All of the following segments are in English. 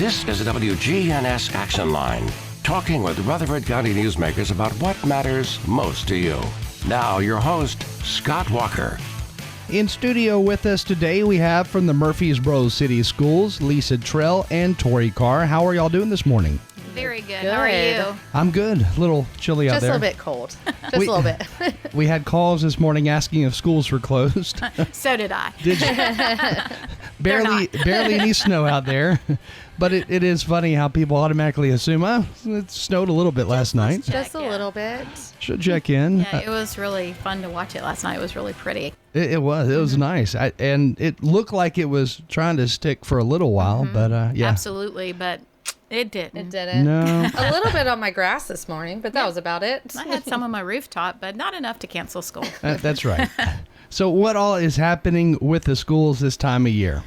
This is the WGNS Action Line, talking with Rutherford County newsmakers about what matters most to you. Now, your host, Scott Walker. In studio with us today, we have from the Murfreesboro City Schools, Lisa Trell and Tori Carr. How are y'all doing this morning? Very good. How are you? I'm good. A little chilly out there. Just a little bit cold. Just a little bit. We had calls this morning asking if schools were closed. So did I. Did you? barely any snow out there. But it is funny how people automatically assume, it snowed a little bit last night. Just a little bit. Should check in. Yeah, it was really fun to watch it last night. It was really pretty. It was nice. And it looked like it was trying to stick for a little while, but yeah. Absolutely, but it didn't. It didn't. No. A little bit on my grass this morning, but that was about it. I had some on my rooftop, but not enough to cancel school. That's right. So what all is happening with the schools this time of year?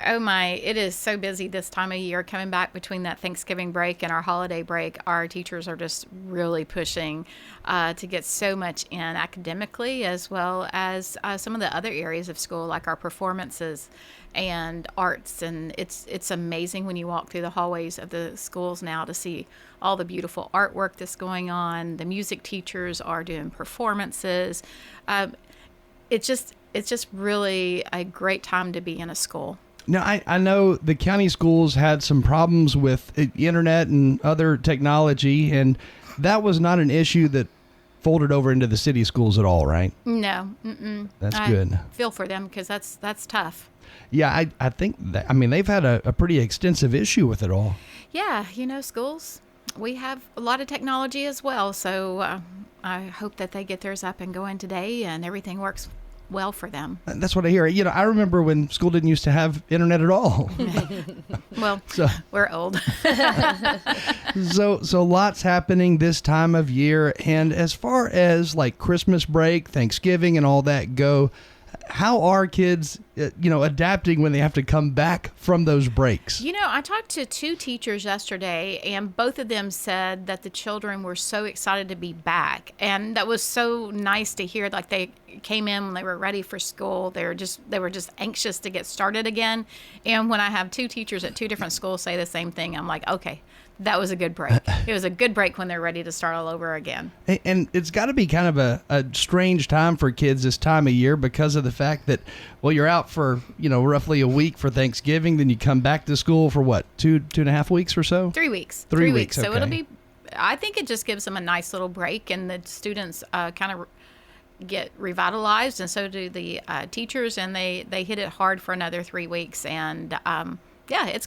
Oh my, it is so busy this time of year. Coming back between that Thanksgiving break and our holiday break, our teachers are just really pushing to get so much in academically, as well as some of the other areas of school, like our performances and arts. And it's amazing when you walk through the hallways of the schools now to see all the beautiful artwork that's going on. The music teachers are doing performances. It's just really a great time to be in a school. Now, I know the county schools had some problems with internet and other technology, and that was not an issue that folded over into the city schools at all, right? No. Mm-mm. That's good. Feel for them because that's tough. Yeah, I think that, they've had a pretty extensive issue with it all. Yeah, schools, we have a lot of technology as well, so I hope that they get theirs up and going today and everything works well for them. That's what I hear. I remember when school didn't used to have internet at all. Well, we're old. So lots happening this time of year. And as far as like Christmas break, Thanksgiving and all that go, how are kids, adapting when they have to come back from those breaks? I talked to two teachers yesterday, and both of them said that the children were so excited to be back. And that was so nice to hear. Like, they came in when they were ready for school. They were just anxious to get started again. And when I have two teachers at two different schools say the same thing, I'm like, okay, that was a good break. It was a good break when they're ready to start all over again. And it's got to be kind of a strange time for kids this time of year because of the fact that, you're out for, roughly a week for Thanksgiving. Then you come back to school for what, 2.5 weeks or so? 3 weeks. 3 weeks. So okay. it'll be, I think it just gives them a nice little break, and the students kind of get revitalized, and so do the teachers, and they hit it hard for another 3 weeks. And yeah, it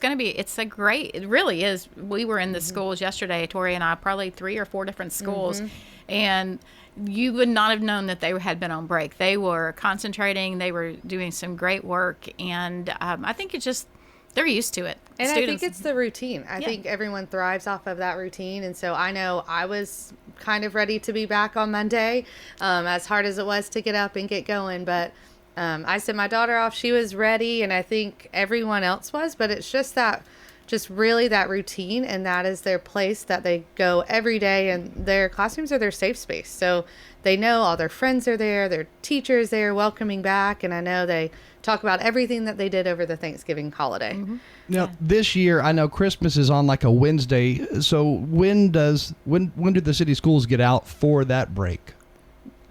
really is. We were in the schools yesterday, Tori and I, probably 3 or 4 different schools, and you would not have known that they had been on break. They were concentrating, they were doing some great work, and I think they're used to it. And Students, I think it's the routine. I think everyone thrives off of that routine. And so I know I was kind of ready to be back on Monday, as hard as it was to get up and get going. But I sent my daughter off. She was ready, and I think everyone else was. But it's just really that routine, and that is their place that they go every day, and their classrooms are their safe space. So they know all their friends are there, their teachers there welcoming back, and I know they talk about everything that they did over the Thanksgiving holiday. Mm-hmm. Now, this year, I know Christmas is on like a Wednesday, so when do the city schools get out for that break?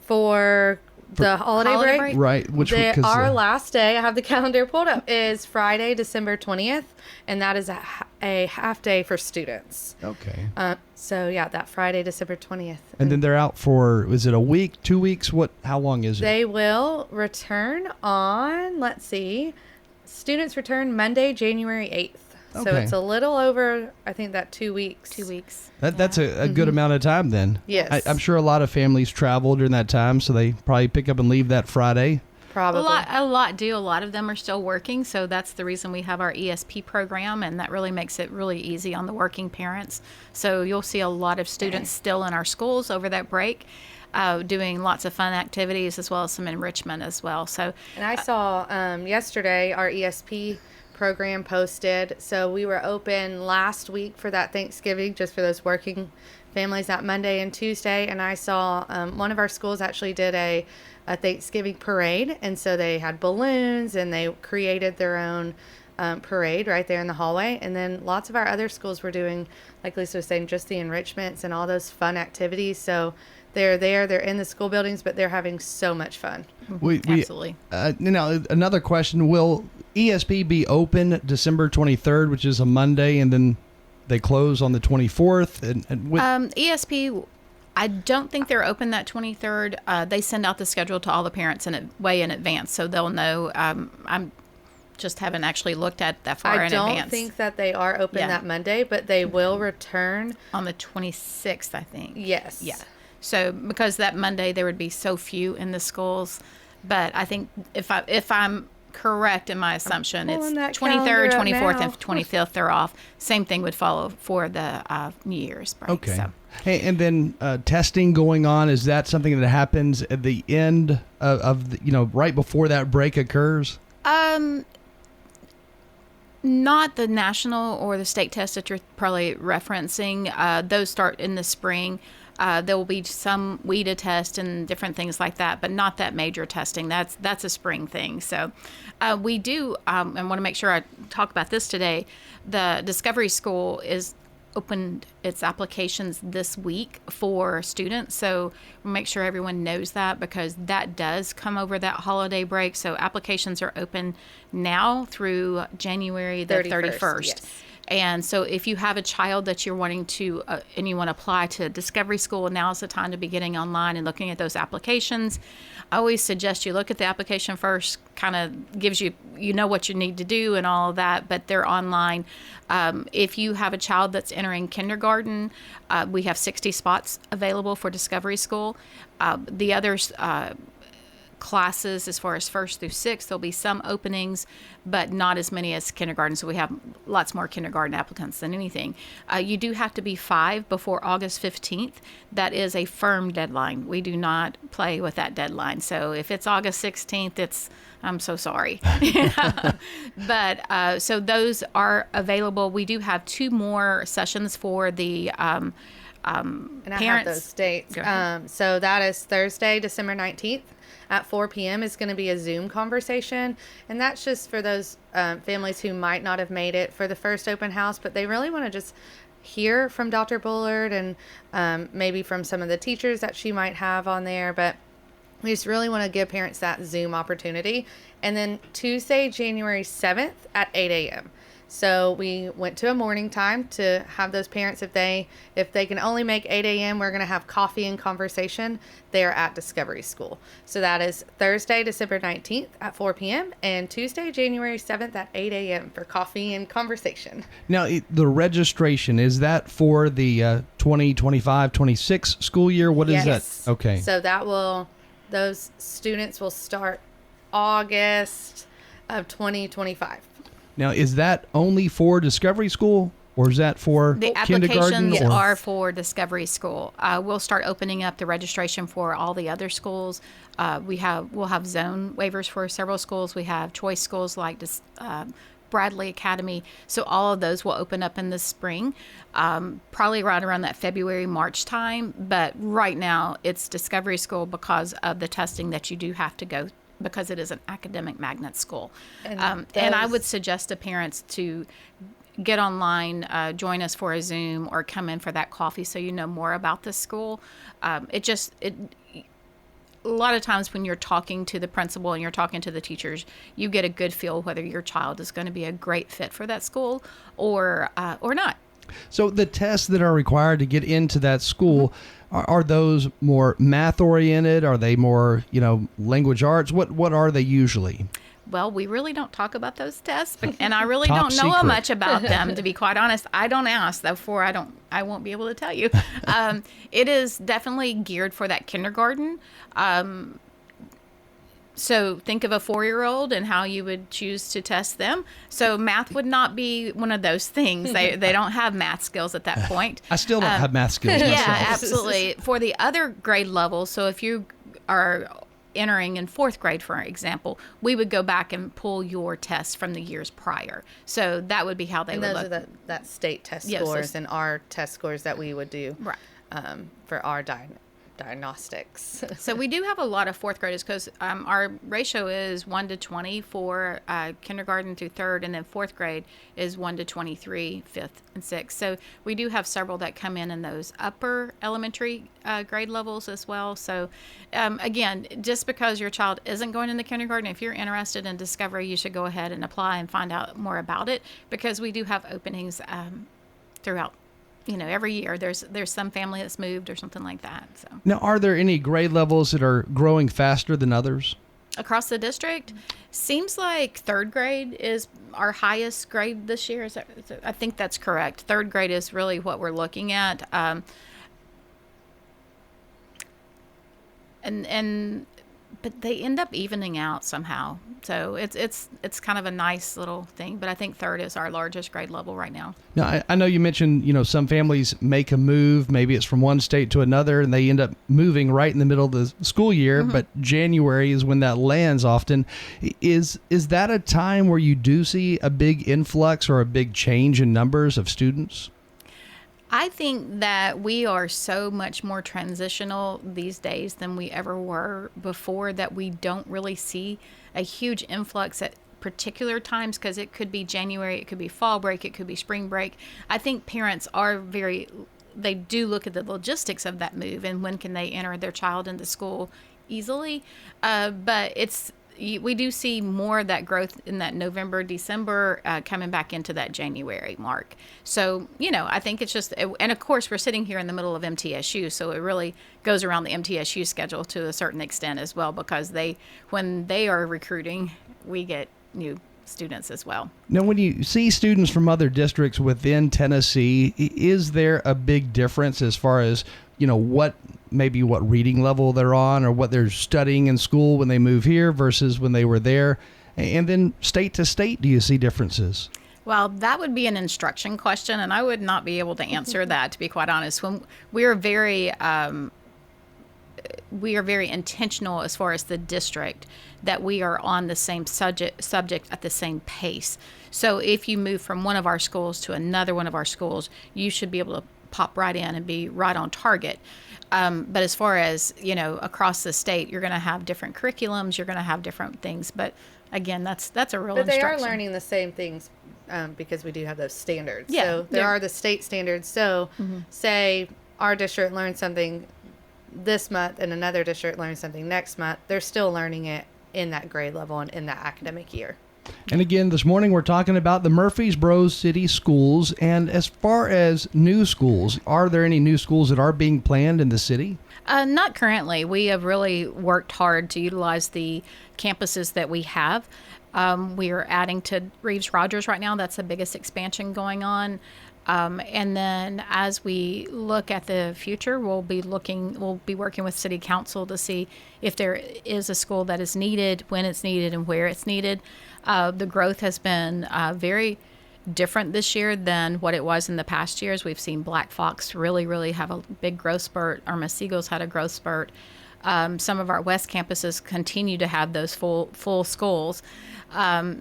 For the holiday break? Right. Our last day, I have the calendar pulled up, is Friday, December 20th, and that is a half day for students. Okay. So yeah, that Friday, December 20th. And then they're out for, is it a week, 2 weeks? How long is it? They will return on, let's see, students return Monday, January 8th. So Okay. it's a little over, I think, that 2 weeks. 2 weeks. That's a good amount of time then. Yes. I'm sure a lot of families travel during that time, so they probably pick up and leave that Friday. Probably. A lot do. A lot of them are still working, so that's the reason we have our ESP program, and that really makes it really easy on the working parents. So you'll see a lot of students still in our schools over that break, doing lots of fun activities as well as some enrichment as well. So, and I saw yesterday our ESP program posted. So we were open last week for that Thanksgiving, just for those working families, that Monday and Tuesday. And I saw one of our schools actually did a Thanksgiving parade. And so they had balloons and they created their own parade right there in the hallway. And then lots of our other schools were doing, like Lisa was saying, just the enrichments and all those fun activities. So they're in the school buildings, but they're having so much fun. Absolutely. Another question, will ESP be open December 23rd, which is a Monday, and then they close on the 24th? ESP, I don't think they're open that 23rd. They send out the schedule to all the parents way in advance, so they'll know. I'm just haven't actually looked at that far in advance. I don't think that they are open that Monday, but they will return on the 26th, I think. Yes. Yeah. So because that Monday there would be so few in the schools, but I think if I'm correct in my assumption, it's 23rd, 24th, and 25th they're off. Same thing would follow for the New Year's break. Okay. So. Hey, and then testing going on, is that something that happens at the end of the, right before that break occurs? Not the national or the state tests that you're probably referencing. Those start in the spring. There will be some WIDA test and different things like that, but not that major testing. That's a spring thing. So we do, and want to make sure I talk about this today. The Discovery School is opened its applications this week for students. So we'll make sure everyone knows that, because that does come over that holiday break. So applications are open now through January the 31st. Yes. And so if you have a child that you're wanting to, and you want to apply to Discovery School, now is the time to be getting online and looking at those applications. I always suggest you look at the application first, kind of gives you what you need to do and all of that, but they're online. If you have a child that's entering kindergarten, we have 60 spots available for Discovery School. The others, classes as far as 1st through 6th, there'll be some openings, but not as many as kindergarten. So we have lots more kindergarten applicants than anything. You do have to be 5 before August 15th. That is a firm deadline. We do not play with that deadline. So if it's August 16th, I'm so sorry. But so those are available. We do have 2 more sessions for the and parents. I have those dates. So that is Thursday, December 19th. At 4 p.m. is going to be a Zoom conversation. And that's just for those families who might not have made it for the first open house, but they really want to just hear from Dr. Bullard and maybe from some of the teachers that she might have on there. But we just really want to give parents that Zoom opportunity. And then Tuesday, January 7th at 8 a.m. So we went to a morning time to have those parents, if they can only make 8 a.m., we're going to have coffee and conversation there at Discovery School. So that is Thursday, December 19th at 4 p.m. and Tuesday, January 7th at 8 a.m. for coffee and conversation. Now, the registration, is that for the 2025-26 school year? What is that? Okay. So those students will start August of 2025. Now, is that only for Discovery School, or is that for the kindergarten? applications are for Discovery School. We'll start opening up the registration for all the other schools. We'll have zone waivers for several schools. We have choice schools like Bradley Academy. So all of those will open up in the spring, probably right around that February, March time. But right now, it's Discovery School because of the testing that you do have to go, because it is an academic magnet school. And I would suggest to parents to get online, join us for a Zoom, or come in for that coffee so you know more about the school. A lot of times when you're talking to the principal and you're talking to the teachers, you get a good feel whether your child is going to be a great fit for that school or not. So the tests that are required to get into that school, are those more math oriented? Are they more, language arts? What are they usually? Well, we really don't talk about those tests, and I really Top don't know secret. much about them, to be quite honest. I don't ask, therefore I won't be able to tell you. It is definitely geared for that kindergarten. So think of a 4-year-old and how you would choose to test them. So math would not be one of those things. They don't have math skills at that point. I still don't have math skills myself. Yeah, absolutely. For the other grade levels, so if you are entering in 4th grade, for example, we would go back and pull your tests from the years prior. So that would be how they would look. Those are that state test scores and our test scores that we would do right. For our diagnostics. So we do have a lot of fourth graders because our ratio is 1 to 20 for kindergarten through third, and then fourth grade is 1 to 23, fifth and sixth. So we do have several that come in those upper elementary grade levels as well. So again, just because your child isn't going into kindergarten, if you're interested in Discovery, you should go ahead and apply and find out more about it, because we do have openings throughout. Every year there's some family that's moved or something like that. So Now, are there any grade levels that are growing faster than others? across the district, seems like third grade is our highest grade this year. I think that's correct. Third grade is really what we're looking at. But they end up evening out somehow. So it's kind of a nice little thing. But I think third is our largest grade level right now. Now, I know you mentioned, some families make a move. Maybe it's from one state to another, and they end up moving right in the middle of the school year. Mm-hmm. But January is when that lands often. Is that a time where you do see a big influx or a big change in numbers of students? I think that we are so much more transitional these days than we ever were before, that we don't really see a huge influx at particular times, because it could be January, it could be fall break, it could be spring break. I think parents are they do look at the logistics of that move and when can they enter their child into school easily. But we do see more of that growth in that November, December, coming back into that January mark. So, I think it's just, and of course we're sitting here in the middle of MTSU, so it really goes around the MTSU schedule to a certain extent as well, because when they are recruiting, we get new students as well. Now, when you see students from other districts within Tennessee, is there a big difference as far as, what reading level they're on or what they're studying in school when they move here versus when they were there? And then state to state, do you see differences? Well, that would be an instruction question, and I would not be able to answer that, to be quite honest. When we are very intentional as far as the district, that we are on the same subject at the same pace. So if you move from one of our schools to another one of our schools, you should be able to pop right in and be right on target. But as far as, across the state, you're going to have different curriculums, you're going to have different things. But again, that's a real But they instruction. are learning the same things because we do have those standards. Yeah, So there are the state standards. So say our district learns something this month and another district learns something next month, they're still learning it in that grade level and in that academic year. And again, this morning we're talking about the Murfreesboro City Schools. And as far as new schools, are there any new schools that are being planned in the city? Not currently. We have really worked hard to utilize the campuses that we have. We are adding to Reeves Rogers right now. That's the biggest expansion going on. And then as we look at the future, we'll be working with City Council to see if there is a school that is needed, when it's needed, and where it's needed. The growth has been very different this year than what it was in the past years. We've seen Black Fox really, really have a big growth spurt. Our Musego's had a growth spurt. Some of our West campuses continue to have those full schools.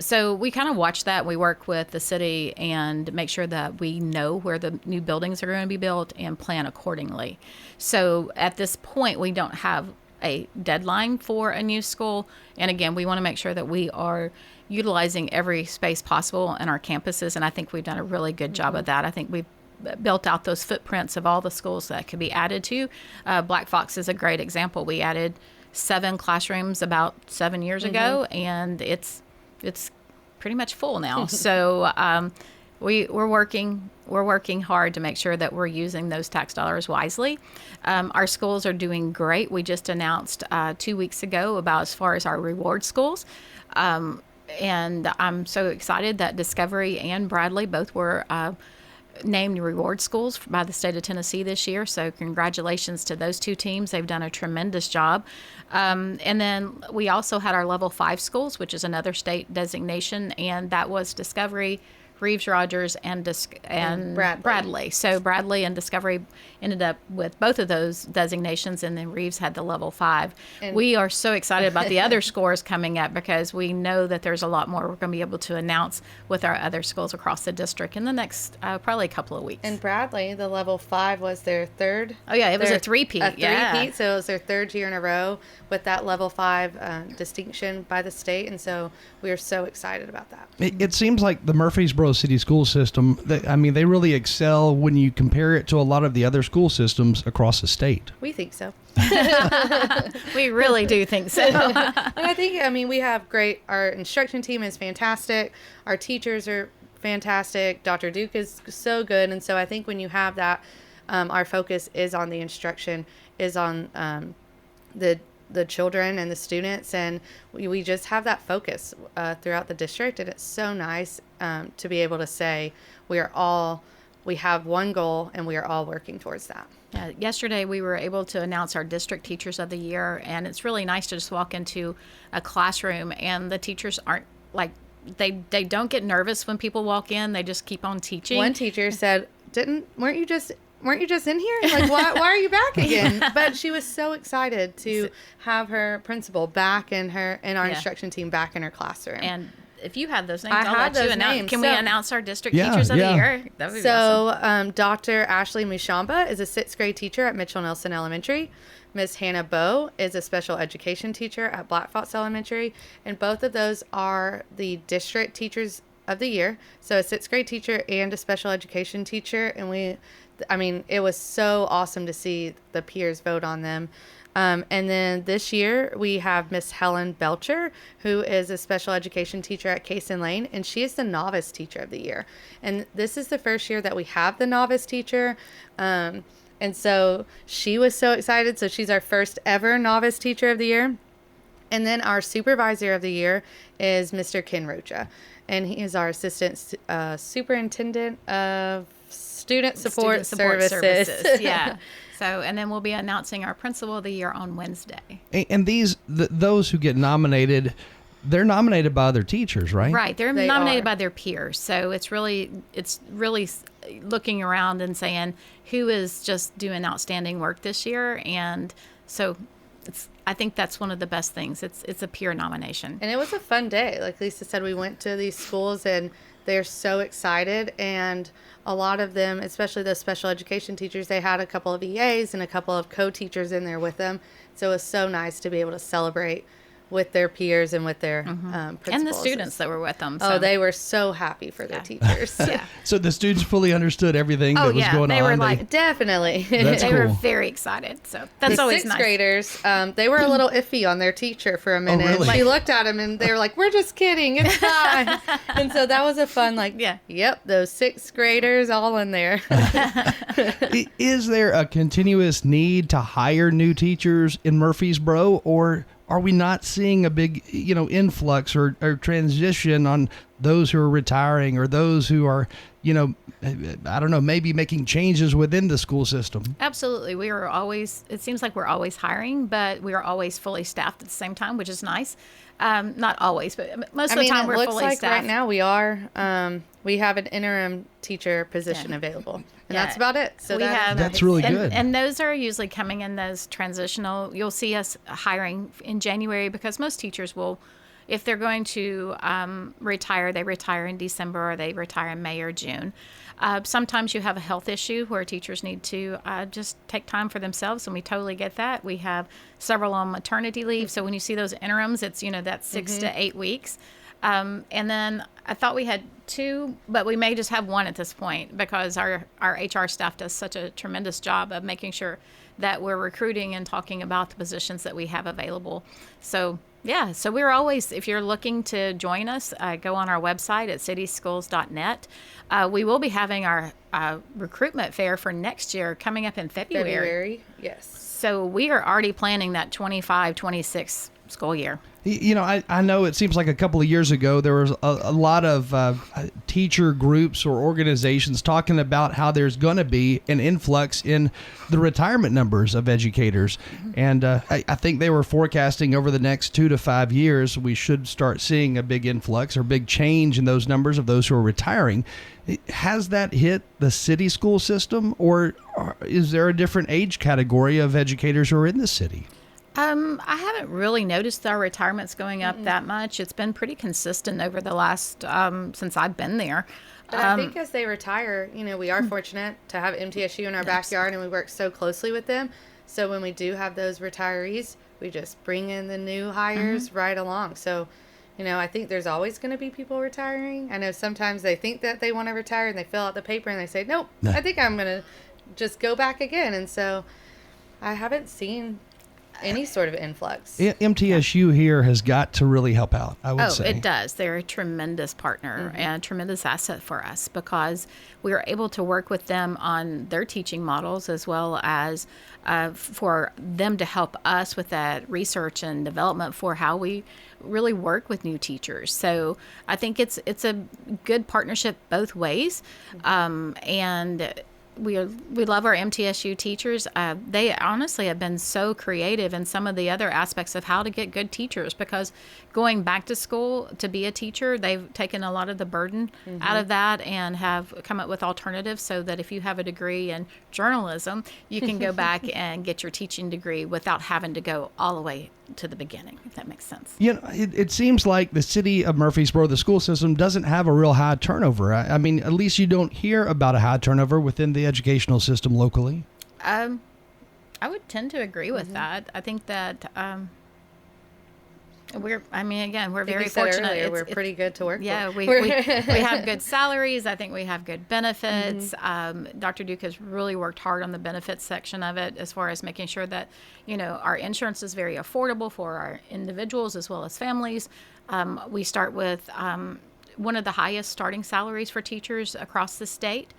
So we kind of watch that. We work with the city and make sure that we know where the new buildings are going to be built and plan accordingly. So at this point, we don't have a deadline for a new school. And again, we want to make sure that we are utilizing every space possible in our campuses. And I think we've done a really good job of that. I think we've built out those footprints of all the schools that could be added to. Black Fox is a great example. We added 7 classrooms about 7 years ago, and it's pretty much full now. So we're working hard to make sure that we're using those tax dollars wisely. Our schools are doing great. We just announced 2 weeks ago about as far as our reward schools. And I'm so excited that Discovery and Bradley both were named reward schools by the state of Tennessee this year. So congratulations to those 2 teams. They've done a tremendous job. And then we also had our level 5 schools, which is another state designation. And that was Discovery, Reeves, Rogers, and Bradley. Bradley. So Bradley and Discovery ended up with both of those designations, and then Reeves had the level 5. And we are so excited about the other scores coming up because we know that there's a lot more we're going to be able to announce with our other schools across the district in the next probably a couple of weeks. And Bradley, the level 5 was their third. Oh yeah, it was a three-peat. So it was their third year in a row with that level 5 distinction by the state, and so we are so excited about that. It seems like the Murfreesboro City School System, they really excel when you compare it to a lot of the other school systems across the state. We think so. We really do think so. And I think, we have our instruction team is fantastic. Our teachers are fantastic. Dr. Duke is so good. And so I think when you have that, our focus is on the instruction, is on the children and the students, and we just have that focus throughout the district, and it's so nice to be able to say we have one goal and we are all working towards that. Yesterday we were able to announce our district teachers of the year, and it's really nice to just walk into a classroom and the teachers aren't like they don't get nervous when people walk in. They just keep on teaching. One teacher said, weren't you just in here? Like, why are you back again? But she was so excited to have her principal back in our instruction team back in her classroom. And if you have those names, I'll let you announce. Names. Can we announce our district teachers of the year? That would be awesome. Dr. Ashley Mushamba is a 6th grade teacher at Mitchell Nelson Elementary. Miss Hannah Bowe is a special education teacher at Black Fox Elementary. And both of those are the district teachers of the year. So a 6th grade teacher and a special education teacher. And it was so awesome to see the peers vote on them. And then this year we have Miss Helen Belcher, who is a special education teacher at Cason Lane, and she is the novice teacher of the year. And this is the first year that we have the novice teacher. And so she was so excited. So she's our first ever novice teacher of the year. And then our supervisor of the year is Mr. Ken Rocha, and he is our assistant superintendent of Student Support Services. Yeah. So, and then we'll be announcing our principal of the year on Wednesday. And those who get nominated, they're nominated by other teachers, right? Right. They're nominated by their peers. So it's really looking around and saying who is just doing outstanding work this year. And so I think that's one of the best things. It's a peer nomination. And it was a fun day. Like Lisa said, we went to these schools and they're so excited, and a lot of them, especially the special education teachers, they had a couple of EAs and a couple of co-teachers in there with them. So it was so nice to be able to celebrate with their peers and with their principals. And the students that were with them. So. Oh, they were so happy for their teachers. Yeah. So the students fully understood everything that was going on. They were like, definitely. That's they cool. were very excited. So that's always nice. The 6th graders, they were a little iffy on their teacher for a minute. Oh, really? She looked at him and they were like, "We're just kidding. It's fine." And so that was a fun, yep, those 6th graders all in there. Is there a continuous need to hire new teachers in Murfreesboro, or are we not seeing a big, influx or transition on those who are retiring or those who are, I don't know, maybe making changes within the school system? Absolutely. It seems like we're always hiring, but we are always fully staffed at the same time, which is nice. Not always, but most of the time we're fully staffed. It looks like right now we are. We have an interim teacher position available. And that's about it. So that's really good. And those are usually coming in those transitional. You'll see us hiring in January because most teachers will, if they're going to retire, they retire in December or they retire in May or June. Sometimes you have a health issue where teachers need to just take time for themselves, and we totally get that. We have several on maternity leave, so when you see those interims, it's that's 6 to 8 weeks. And then I thought we had 2, but we may just have 1 at this point because our HR staff does such a tremendous job of making sure that we're recruiting and talking about the positions that we have available. So we're always, if you're looking to join us, go on our website at cityschools.net. We will be having our recruitment fair for next year coming up in February. Yes. So we are already planning that 25-26 school year. I know it seems like a couple of years ago there was a lot of teacher groups or organizations talking about how there's going to be an influx in the retirement numbers of educators. And I think they were forecasting over the next 2 to 5 years, we should start seeing a big influx or big change in those numbers of those who are retiring. Has that hit the city school system, or is there a different age category of educators who are in the city? I haven't really noticed our retirements going up that much. It's been pretty consistent over the last, since I've been there. But I think as they retire, we are fortunate to have MTSU in our backyard, and we work so closely with them. So when we do have those retirees, we just bring in the new hires right along. So, I think there's always going to be people retiring. I know sometimes they think that they want to retire and they fill out the paper and they say, nope, I think I'm going to just go back again. And so I haven't seen any sort of influx. MTSU here has got to really help out, I would say. Oh, it does. They're a tremendous partner and a tremendous asset for us, because we are able to work with them on their teaching models, as well as for them to help us with that research and development for how we really work with new teachers. So I think it's a good partnership both ways. And we love our MTSU teachers. They honestly have been so creative in some of the other aspects of how to get good teachers, because going back to school to be a teacher, they've taken a lot of the burden out of that and have come up with alternatives, so that if you have a degree in journalism, you can go back and get your teaching degree without having to go all the way to the beginning, if that makes sense. It seems like the city of Murfreesboro, the school system, doesn't have a real high turnover. I mean, at least you don't hear about a high turnover within the educational system locally. I would tend to agree with that. I think that we're very fortunate. Earlier, we're pretty good to work with. Yeah, we have good salaries. I think we have good benefits. Dr. Duke has really worked hard on the benefits section of it, as far as making sure that, our insurance is very affordable for our individuals as well as families. We start with one of the highest starting salaries for teachers across the state.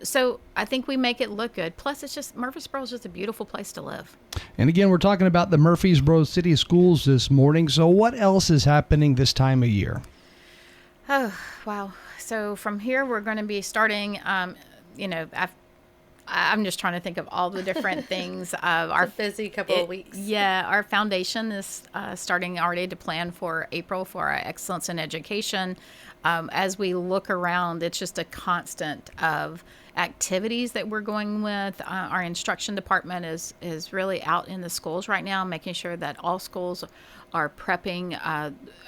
So I think we make it look good. Plus, Murfreesboro is just a beautiful place to live. And again, we're talking about the Murfreesboro City Schools this morning. So what else is happening this time of year? Oh, wow. So from here, we're going to be starting, I'm just trying to think of all the different things. Our busy couple of weeks. Yeah, our foundation is starting already to plan for April for our Excellence in Education. As we look around, it's just a constant of activities that we're going with. Our instruction department is really out in the schools right now, making sure that all schools are prepping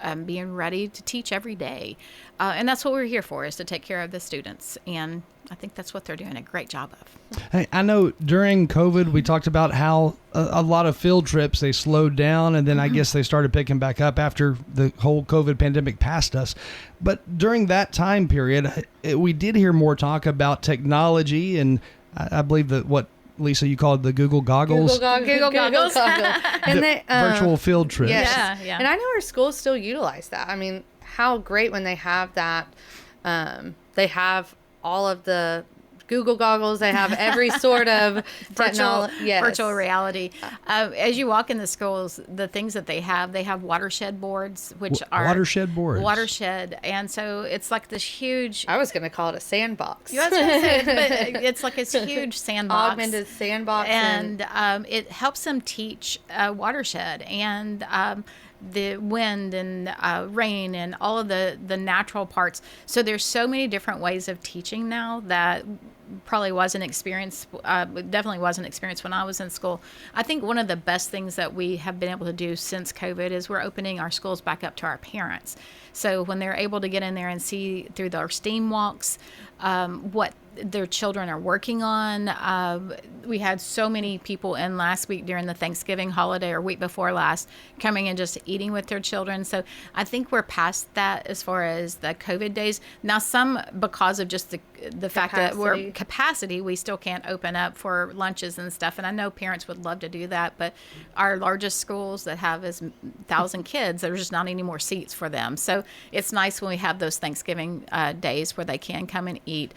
and being ready to teach every day. And that's what we're here for, is to take care of the students. And I think that's what they're doing a great job of. Hey, I know during COVID, we talked about how a lot of field trips, they slowed down, and then I guess they started picking back up after the whole COVID pandemic passed us. But during that time period, we did hear more talk about technology, and I believe that what, Lisa, you called the Google goggles? Google goggles. And virtual field trips. Yes. Yeah. And I know our schools still utilize that. I mean, how great when they have that. They have all of the Google goggles. They have every sort of virtual reality. As you walk in the schools, the things that they have watershed boards, which are watershed, and so it's like this huge. I was going to call it a sandbox. You was going to say, but it's like this huge sandbox, augmented sandbox, and it helps them teach watershed and. The wind and rain and all of the natural parts. So there's so many different ways of teaching now that probably wasn't experienced, definitely wasn't experienced when I was in school. I think one of the best things that we have been able to do since COVID is we're opening our schools back up to our parents. So when they're able to get in there and see through their STEAM walks what their children are working on. We had so many people in last week during the Thanksgiving holiday, or week before last, coming and just eating with their children. So I think we're past that as far as the COVID days. Now, some, because of just the fact that we're capacity, we still can't open up for lunches and stuff. And I know parents would love to do that, but our largest schools that have as 1,000 kids, there's just not any more seats for them. So it's nice when we have those Thanksgiving days where they can come and eat.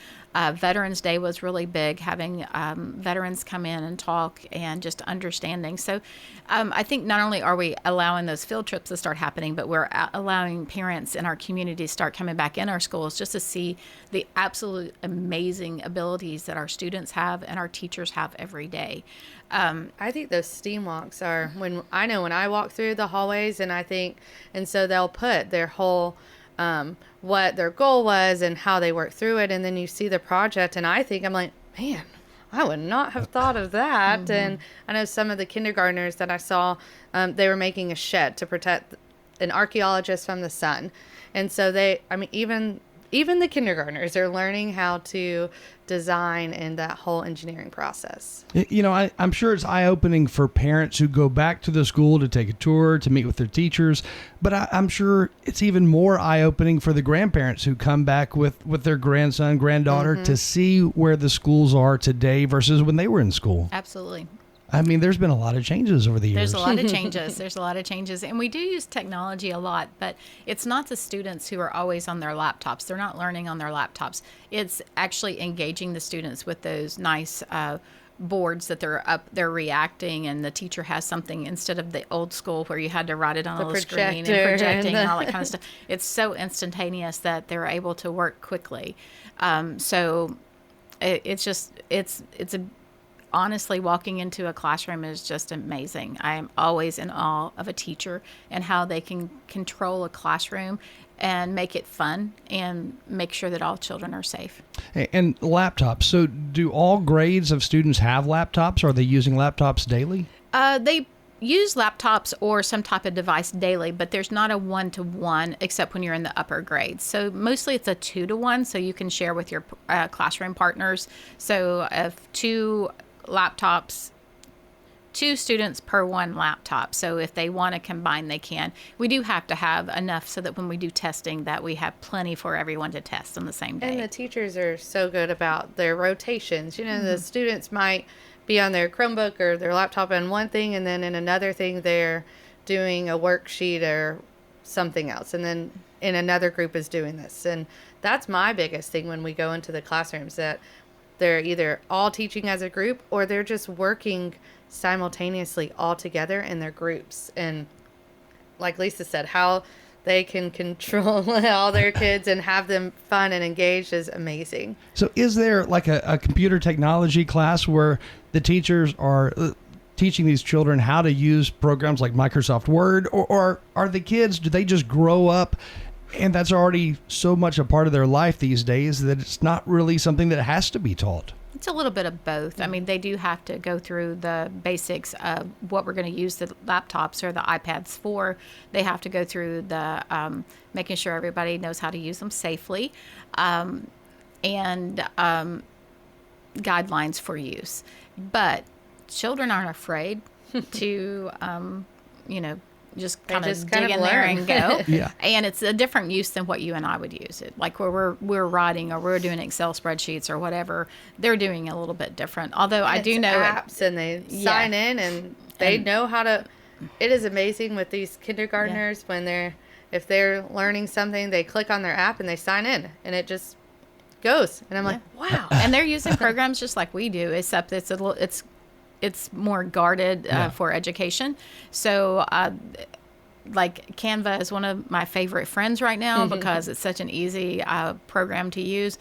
Veterans Day was really big, having veterans come in and talk and just understanding. So I think not only are we allowing those field trips to start happening, but we're allowing parents in our community to start coming back in our schools just to see the absolute amazing abilities that our students have and our teachers have every day. I think those STEAM walks are when I walk through the hallways and so they'll put their whole what their goal was and how they worked through it, and then you see the project, and I'm like, man, I would not have thought of that. Mm-hmm. And I know some of the kindergartners that I saw, they were making a shed to protect an archaeologist from the sun, and so even the kindergartners are learning how to design and that whole engineering process. I'm sure it's eye-opening for parents who go back to the school to take a tour, to meet with their teachers. But I'm sure it's even more eye-opening for the grandparents who come back with their grandson, granddaughter, mm-hmm. to see where the schools are today versus when they were in school. Absolutely. I mean, there's been a lot of changes over the years. There's a lot of changes. There's a lot of changes. And we do use technology a lot, but it's not the students who are always on their laptops. They're not learning on their laptops. It's actually engaging the students with those nice boards that they're reacting, and the teacher has something instead of the old school where you had to write it on a little screen and projecting and all that kind of stuff. It's so instantaneous that they're able to work quickly. So honestly, walking into a classroom is just amazing. I am always in awe of a teacher and how they can control a classroom and make it fun and make sure that all children are safe. And laptops. So do all grades of students have laptops? Are they using laptops daily? They use laptops or some type of device daily, but there's not a 1-to-1 except when you're in the upper grades. So mostly it's a 2-to-1, so you can share with your classroom partners. So if 2 students per 1 laptop. So if they want to combine, they can. We do have to have enough so that when we do testing that we have plenty for everyone to test on the same day. And the teachers are so good about their rotations. Mm-hmm. The students might be on their Chromebook or their laptop on one thing, and then in another thing they're doing a worksheet or something else. And then in another group is doing this. And that's my biggest thing when we go into the classrooms, that they're either all teaching as a group or they're just working simultaneously all together in their groups. And like Lisa said, how they can control all their kids and have them fun and engaged is amazing. So is there like a computer technology class where the teachers are teaching these children how to use programs like Microsoft Word, or are the kids, do they just grow up and that's already so much a part of their life these days that it's not really something that has to be taught? It's a little bit of both. I mean, they do have to go through the basics of what we're going to use the laptops or the iPads for. They have to go through the making sure everybody knows how to use them safely, and guidelines for use. But children aren't afraid to, just kind of dig in there and go. Yeah. And it's a different use than what you and I would use it. Like where we're writing or we're doing Excel spreadsheets or whatever, they're doing a little bit different. Although I do know apps and they sign in and they know how to. It is amazing with these kindergartners when if they're learning something, they click on their app and they sign in and it just goes. And I'm like, wow. And they're using programs just like we do, except it's more guarded for education. So like Canva is one of my favorite friends right now because it's such an easy program to use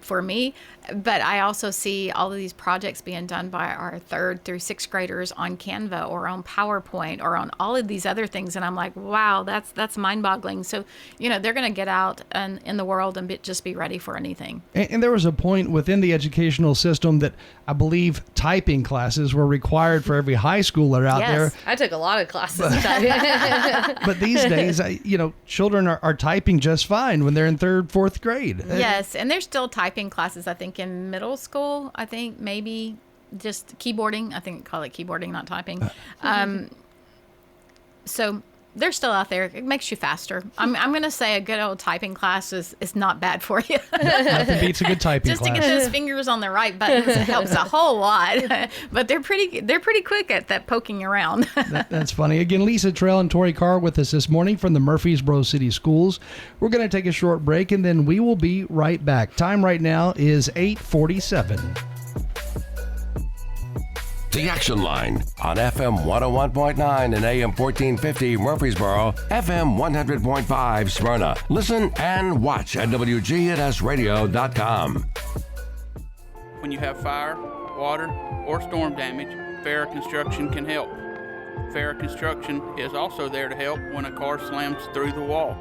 for me. But I also see all of these projects being done by our 3rd through 6th graders on Canva or on PowerPoint or on all of these other things. And I'm like, wow, that's mind-boggling. So, they're going to get out in the world and just be ready for anything. And there was a point within the educational system that I believe typing classes were required for every high schooler out there. I took a lot of classes. But these days, children are typing just fine when they're in 3rd, 4th grade. Yes, and there's still typing classes, I think, in middle school. I think maybe just keyboarding. I think call it keyboarding, not typing. So they're still out there. It makes you faster. I'm going to say a good old typing class is not bad for you. Nothing beats a good typing Just class. to get those fingers on the right buttons, it helps a whole lot. But they're pretty quick at that poking around. That's funny. Again, Lisa Trail and Tori Carr with us this morning from the Murfreesboro City Schools. We're going to take a short break, and then we will be right back. Time right now is 8:47. The Action Line on FM 101.9 and AM 1450 Murfreesboro, FM 100.5 Smyrna. Listen and watch at WGNSradio.com. When you have fire, water, or storm damage, Farrah Construction can help. Farrah Construction is also there to help when a car slams through the wall.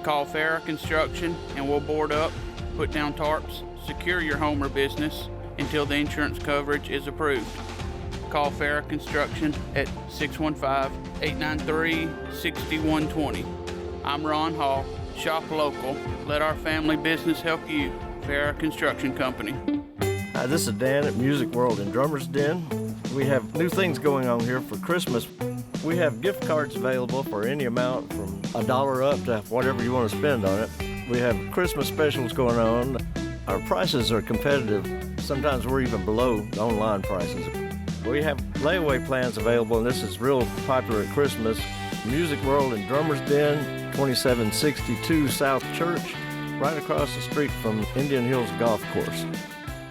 Call Farrah Construction and we'll board up, put down tarps, secure your home or business until the insurance coverage is approved. Call Farrah Construction at 615-893-6120. I'm Ron Hall. Shop local. Let our family business help you. Farrah Construction Company. Hi, this is Dan at Music World in Drummer's Den. We have new things going on here for Christmas. We have gift cards available for any amount from $1 up to whatever you want to spend on it. We have Christmas specials going on. Our prices are competitive. Sometimes we're even below the online prices. We have layaway plans available, and this is real popular at Christmas. Music World in Drummer's Den, 2762 South Church, right across the street from Indian Hills Golf Course.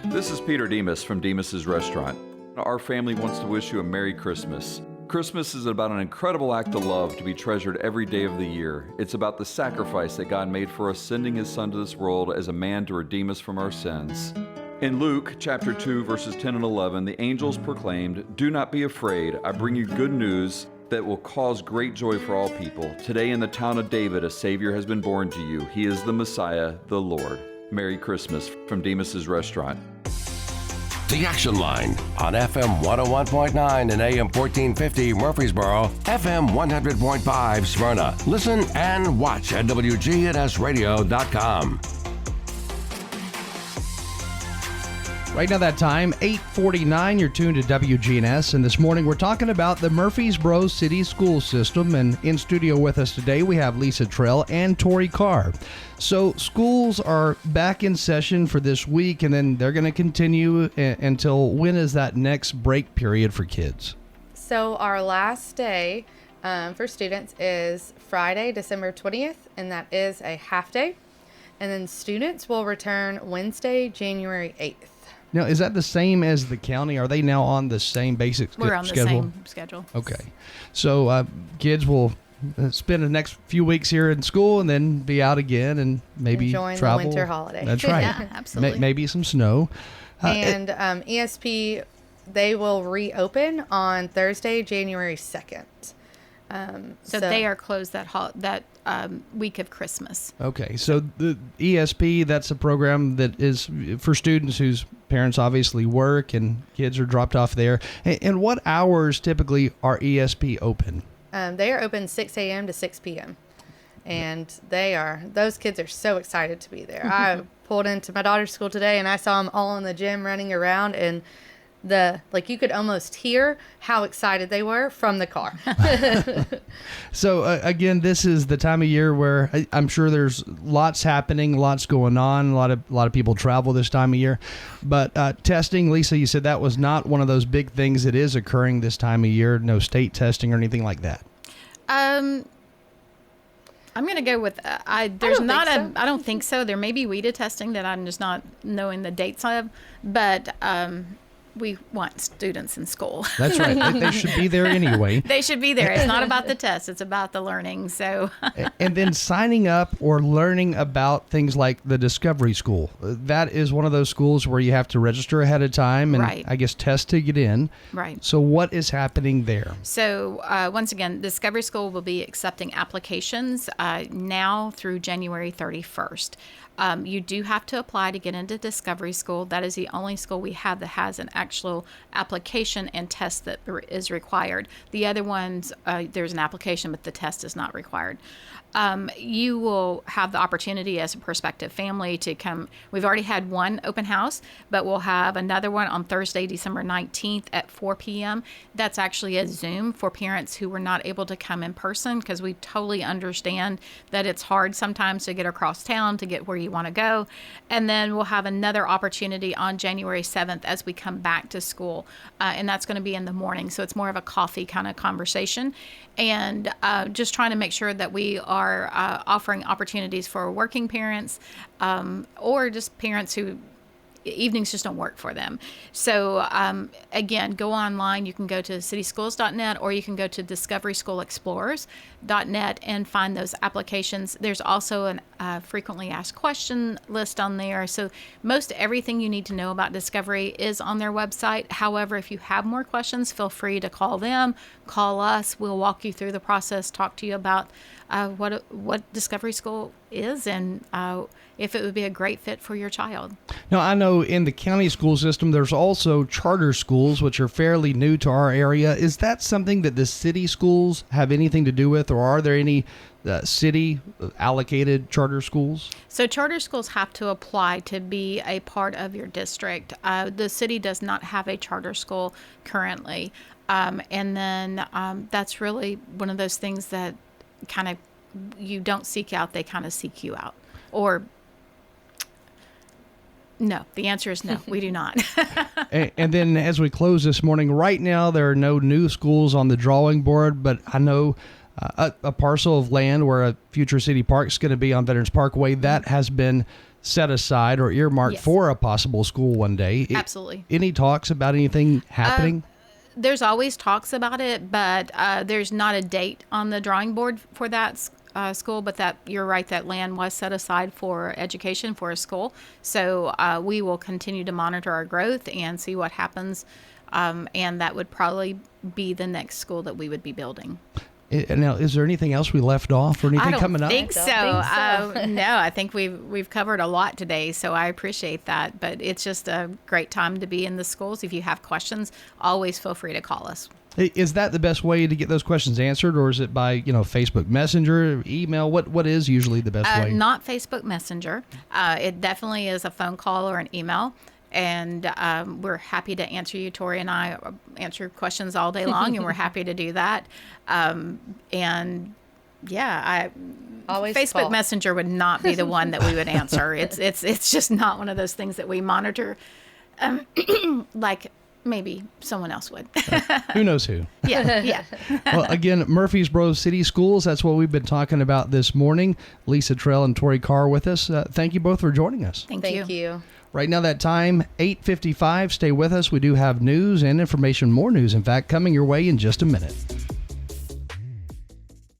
This is Peter Demas from Demas's Restaurant. Our family wants to wish you a Merry Christmas. Christmas is about an incredible act of love to be treasured every day of the year. It's about the sacrifice that God made for us, sending His Son to this world as a man to redeem us from our sins. In Luke chapter 2, verses 10 and 11, the angels proclaimed, "Do not be afraid. I bring you good news that will cause great joy for all people. Today in the town of David, a Savior has been born to you. He is the Messiah, the Lord." Merry Christmas from Demas's Restaurant. The Action Line on FM 101.9 and AM 1450 Murfreesboro, FM 100.5 Smyrna. Listen and watch at WGNSradio.com. Right now that time, 8:49, you're tuned to WGNS, and this morning we're talking about the Murfreesboro City School System, and in studio with us today we have Lisa Trail and Tori Carr. So schools are back in session for this week, and then they're going to continue until when is that next break period for kids? So our last day for students is Friday, December 20th, and that is a half day. And then students will return Wednesday, January 8th. Now, is that the same as the county? Are they now on the same basic schedule? We're on the same schedule. Okay. So kids will spend the next few weeks here in school and then be out again and maybe enjoying travel. the winter holiday. That's right. Yeah, absolutely. Maybe some snow. And ESP, they will reopen on Thursday, January 2nd. So they are closed that week of Christmas. Okay, so the ESP, that's a program that is for students whose parents obviously work and kids are dropped off there. And what hours typically are ESP open? They are open 6 a.m. to 6 p.m. And those kids are so excited to be there. I pulled into my daughter's school today and I saw them all in the gym running around, and you could almost hear how excited they were from the car. So again, this is the time of year where I'm sure there's lots happening, lots going on. A lot of people travel this time of year. But testing, Lisa, you said that was not one of those big things that is occurring this time of year. No state testing or anything like that. I'm going to go with I don't think so. There may be WIDA testing that I'm just not knowing the dates of, but we want students in school. That's right. They should be there anyway. They should be there. It's not about the test. It's about the learning. So, and then signing up or learning about things like the Discovery School. That is one of those schools where you have to register ahead of time and right. I guess test to get in. Right. So what is happening there? So once again, Discovery School will be accepting applications now through January 31st. You do have to apply to get into Discovery School. That is the only school we have that has an actual application and test that is required. The other ones, there's an application, but the test is not required. You will have the opportunity as a prospective family to come. We've already had one open house, but we'll have another one on Thursday, December 19th at 4 p.m. That's actually a Zoom for parents who were not able to come in person, because we totally understand that it's hard sometimes to get across town to get where you want to go. And then we'll have another opportunity on January 7th as we come back to school. And that's going to be in the morning. So it's more of a coffee kind of conversation. And just trying to make sure that we are offering opportunities for working parents or just parents who evenings just don't work for them. So again, go online. You can go to cityschools.net, or you can go to discoveryschoolexplorers.net and find those applications. There's also a frequently asked question list on there. So most everything you need to know about Discovery is on their website. However, if you have more questions, feel free to call them, call us. We'll walk you through the process, talk to you about what Discovery School is, and if it would be a great fit for your child. Now, I know in the county school system, there's also charter schools, which are fairly new to our area. Is that something that the city schools have anything to do with, or are there any city allocated charter schools? So charter schools have to apply to be a part of your district. The city does not have a charter school currently. And then that's really one of those things that kind of you don't seek out, they kind of seek you out. Or no, the answer is no, we do not. And then as we close this morning, right now there are no new schools on the drawing board, but I know a parcel of land where a future city park is going to be on Veterans Parkway, that has been set aside or earmarked for a possible school one day. Absolutely. Any talks about anything happening? There's always talks about it, but there's not a date on the drawing board for that school. But that you're right, that land was set aside for education for a school. So we will continue to monitor our growth and see what happens. And that would probably be the next school that we would be building. Now, is there anything else we left off or anything coming up? I don't think so. No, I think we've covered a lot today, so I appreciate that. But it's just a great time to be in the schools. If you have questions, always feel free to call us. Is that the best way to get those questions answered, or is it by Facebook Messenger, email? What is usually the best way? Not Facebook Messenger. It definitely is a phone call or an email. And we're happy to answer you. Tori and I answer questions all day long, and we're happy to do that. And yeah, always Facebook call. Messenger would not be the one that we would answer. It's just not one of those things that we monitor, like maybe someone else would. Who knows who? Yeah. Well, again, Murfreesboro City Schools, that's what we've been talking about this morning. Lisa Trell and Tori Carr with us. Thank you both for joining us. Thank you. Right now, that time, 8:55. Stay with us. We do have news and information, more news, in fact, coming your way in just a minute.